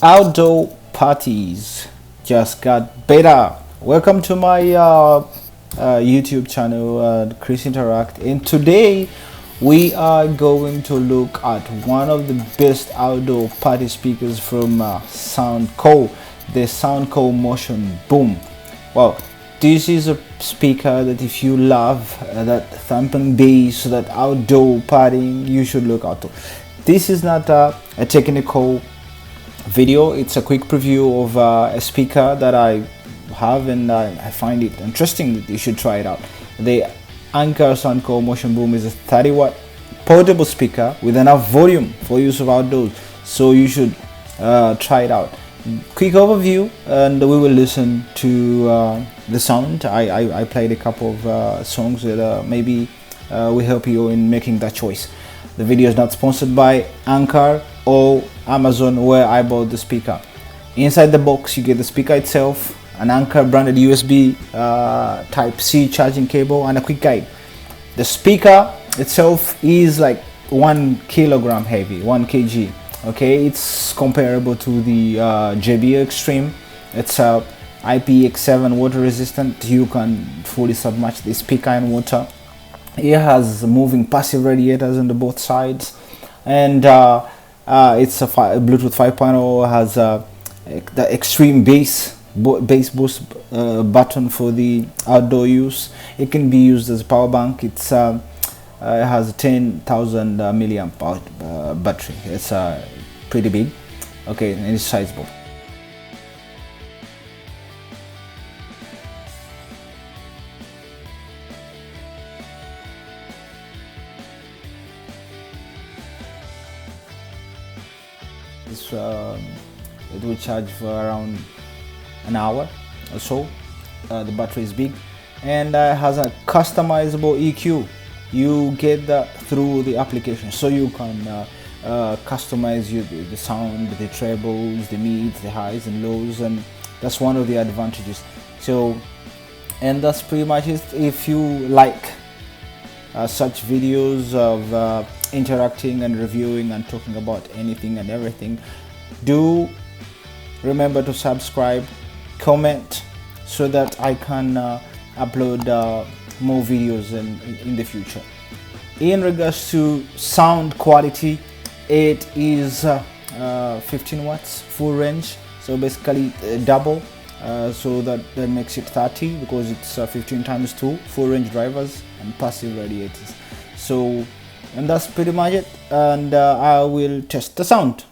Outdoor parties just got better. Welcome to my YouTube channel, Chris Interact, and today we are going to look at one of the best outdoor party speakers from Soundcore, the Soundcore Motion Boom. Well, this is a speaker that if you love that thumping bass, that outdoor partying, you should look out to. This is not a technical video. It's a quick preview of a speaker that I have, and I find it interesting that you should try it out. The Anker Soundcore Motion Boom is a 30-watt portable speaker with enough volume for use of outdoors, so you should try it out. Quick overview, and we will listen to the sound. I played a couple of songs that maybe will help you in making that choice. The video is not sponsored by Anker or Amazon, where I bought the speaker. Inside the box you get the speaker itself, an Anker branded USB Type-C charging cable, and a quick guide. The speaker itself is like 1 kilogram heavy, 1 kg. Okay, it's comparable to the JBL Extreme. It's IPX7 water resistant. You can fully submerge the speaker in water. It has moving passive radiators on the both sides, and it's a Bluetooth 5.0. Has the extreme bass boost button for the outdoor use. It can be used as a power bank. It has a 10,000 milliamp battery. It's pretty big, okay, and it's sizable. It will charge for around an hour or so. The battery is big, and has a customizable EQ. You get that through the application, so you can customize the sound, the trebles, the mids, the highs and lows, and that's one of the advantages. So, and that's pretty much it. If you like such videos of interacting and reviewing and talking about anything and everything, do remember to subscribe, comment, so that I can upload more videos in the future. In regards to sound quality, it is 15 watts full range, so basically double, so that makes it 30, because it's 15 times 2 full range drivers and passive radiators. So, and that's pretty much it, and I will test the sound.